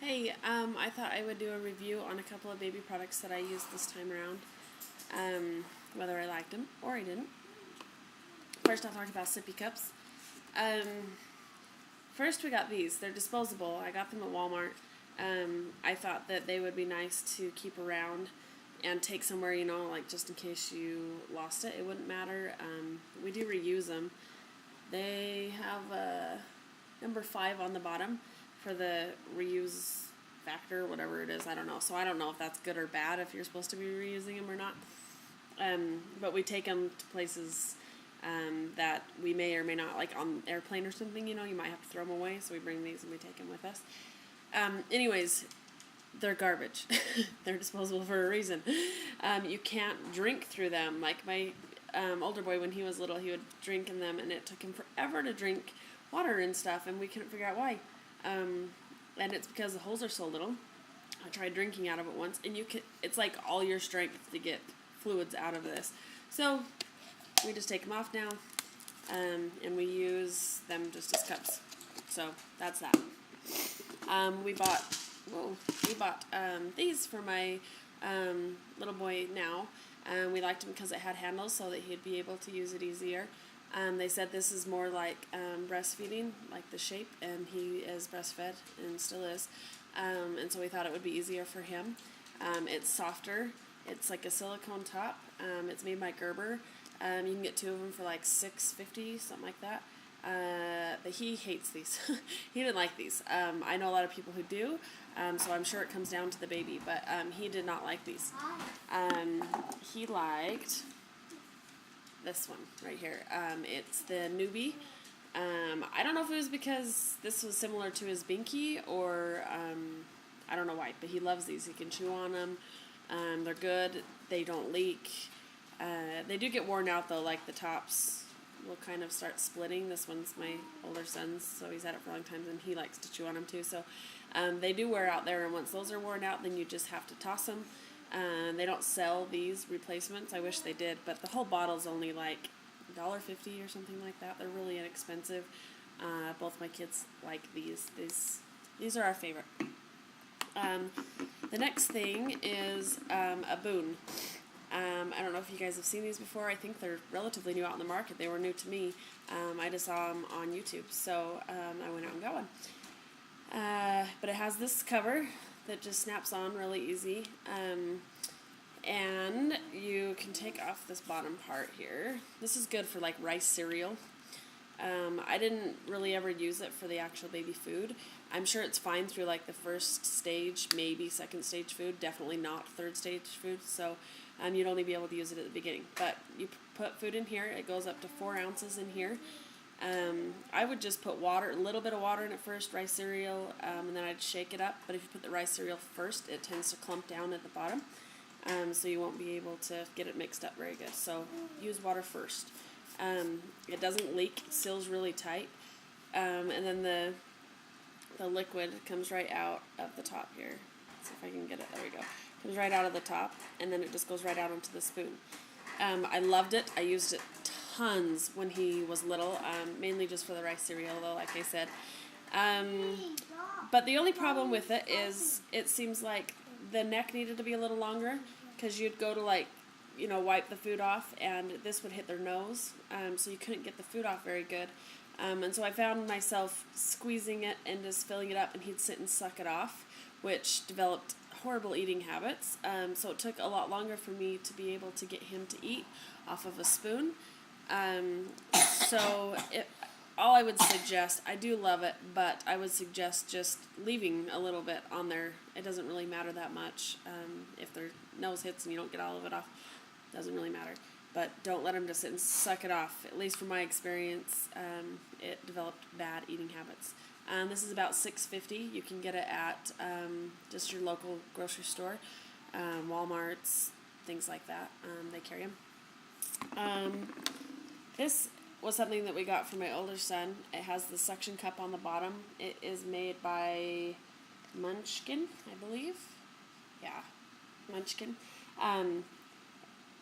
Hey, I thought I would do a review on a couple of baby products that I used this time around, whether I liked them or I didn't. First, I'll talk about sippy cups. Um, First, we got these. They're disposable. I got them at Walmart. I thought that they would be nice to keep around and take somewhere, like just in case you lost it. It wouldn't matter. We do reuse them. They have a number 5 on the bottom for the reuse factor, whatever it is. I don't know. So I don't know if that's good or bad, if you're supposed to be reusing them or not. But we take them to places that we may or may not, like on airplane or something, you might have to throw them away. So we bring these and we take them with us. Anyways, they're garbage. They're disposable for a reason. You can't drink through them. Like my older boy, when he was little, he would drink in them, and it took him forever to drink water and stuff, and we couldn't figure out why. And it's because the holes are so little. I tried drinking out of it once, and it's like all your strength to get fluids out of this. So we just take them off now, and we use them just as cups. So that's that. We bought these for my little boy now. We liked them because it had handles so that he'd be able to use it easier. They said this is more like breastfeeding, like the shape, and he is breastfed and still is. And so we thought it would be easier for him. It's softer. It's like a silicone top. It's made by Gerber. You can get 2 of them for like $6.50, something like that. But he hates these. He didn't like these. I know a lot of people who do, so I'm sure it comes down to the baby, but he did not like these. He liked this one right here. It's the Newbie. I don't know if it was because this was similar to his Binky or I don't know why, but he loves these. He can chew on them. They're good. They don't leak. They do get worn out though, like the tops will kind of start splitting. This one's my older son's, so he's had it for a long time, and he likes to chew on them too. So they do wear out there, and once those are worn out, then you just have to toss them. They don't sell these replacements. I wish they did, but the whole bottle's only like $1.50 or something like that. They're really inexpensive. Both my kids like these. These are our favorite. The next thing is a Boon. I don't know if you guys have seen these before. I think they're relatively new out in the market. They were new to me. I just saw them on YouTube, so I went out and got one. But it has this cover that just snaps on really easy. And you can take off this bottom part here. This is good for like rice cereal. I didn't really ever use it for the actual baby food. I'm sure it's fine through like the first stage, maybe second stage food, definitely not third stage food. So you'd only be able to use it at the beginning. But you put food in here. It goes up to 4 ounces in here. I would just put water, a little bit of water in it first, rice cereal, and then I'd shake it up. But if you put the rice cereal first, it tends to clump down at the bottom. So you won't be able to get it mixed up very good. So use water first. It doesn't leak, it seals really tight. And then the liquid comes right out of the top here. Let's see if I can get it. There we go. Comes right out of the top, and then it just goes right out onto the spoon. I loved it. I used it tons when he was little, mainly just for the rice cereal, though, like I said. But the only problem with it is it seems like the neck needed to be a little longer, because you'd go to wipe the food off, and this would hit their nose, so you couldn't get the food off very good. And so I found myself squeezing it and just filling it up, and he'd sit and suck it off, which developed horrible eating habits. So it took a lot longer for me to be able to get him to eat off of a spoon. All I would suggest, I do love it, but I would suggest just leaving a little bit on there. It doesn't really matter that much. If their nose hits and you don't get all of it off, it doesn't really matter. But don't let them just sit and suck it off. At least from my experience, it developed bad eating habits. This is about $6.50. You can get it at just your local grocery store, Walmart's, things like that. They carry them. This was something that we got for my older son. It has the suction cup on the bottom. It is made by Munchkin, I believe. Yeah, Munchkin.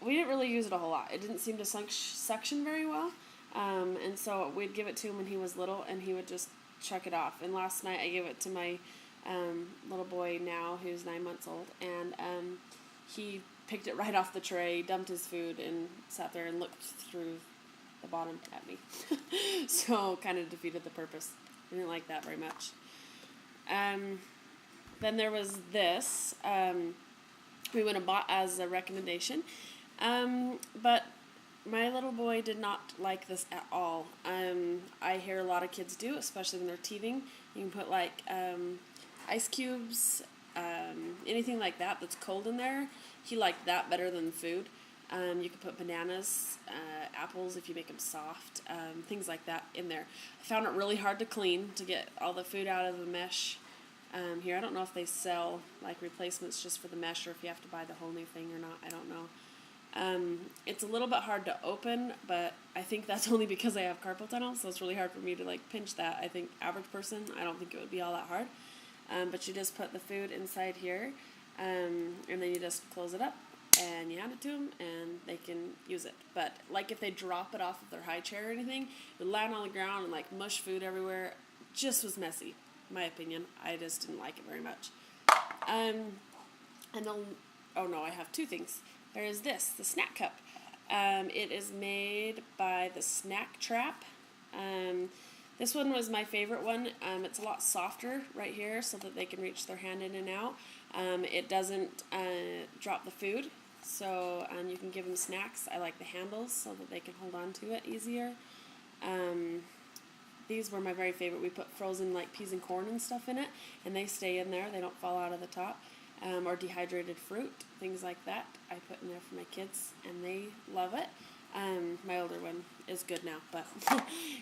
We didn't really use it a whole lot. It didn't seem to suction very well. And so we'd give it to him when he was little, and he would just chuck it off. And last night I gave it to my little boy now who's 9 months old, and he picked it right off the tray, dumped his food, and sat there and looked through the bottom at me. So kind of defeated the purpose. I didn't like that very much. Then there was this. We went and bought as a recommendation. But my little boy did not like this at all. I hear a lot of kids do, especially when they're teething. You can put like ice cubes, anything like that that's cold in there. He liked that better than the food. You can put bananas, apples if you make them soft, things like that in there. I found it really hard to clean, to get all the food out of the mesh. Here, I don't know if they sell like replacements just for the mesh or if you have to buy the whole new thing or not. I don't know. It's a little bit hard to open, but I think that's only because I have carpal tunnel, so it's really hard for me to like pinch that. I think average person, I don't think it would be all that hard. But you just put the food inside here, and then you just close it up and you hand it to them and they can use it. But like if they drop it off of their high chair or anything, it would land on the ground and like mush food everywhere. Just was messy, in my opinion. I just didn't like it very much. And then, oh no, I have two things. There is this, the snack cup. It is made by the Snack Trap. This one was my favorite one. It's a lot softer right here so that they can reach their hand in and out. It doesn't drop the food, so you can give them snacks. I like the handles so that they can hold on to it easier. These were my very favorite. We put frozen like peas and corn and stuff in it, and they stay in there. They don't fall out of the top. Or dehydrated fruit, things like that. I put in there for my kids, and they love it. My older one is good now, but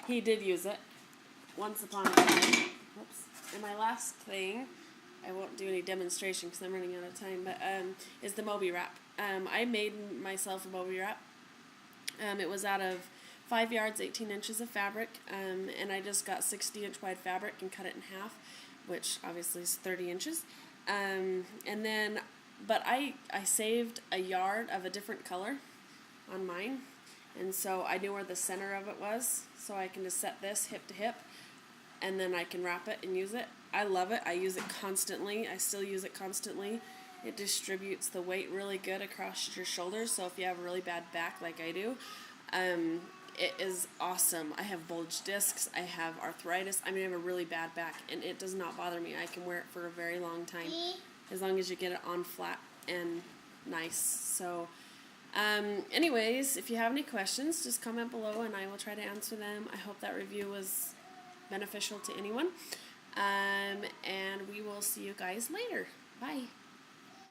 he did use it once upon a time. Whoops. And my last thing, I won't do any demonstration because I'm running out of time, but is the Moby wrap. I made myself a Moby wrap. It was out of 5 yards, 18 inches of fabric, and I just got 60-inch wide fabric and cut it in half, which obviously is 30 inches. And then, but I saved a yard of a different color on mine, and so I knew where the center of it was, so I can just set this hip to hip, and then I can wrap it and use it. I love it. I use it constantly. I still use it constantly. It distributes the weight really good across your shoulders, so if you have a really bad back like I do, it is awesome. I have bulged discs. I have arthritis. I mean, I have a really bad back, and it does not bother me. I can wear it for a very long time, as long as you get it on flat and nice. So, anyways, if you have any questions, just comment below, and I will try to answer them. I hope that review was beneficial to anyone, and we will see you guys later. Bye.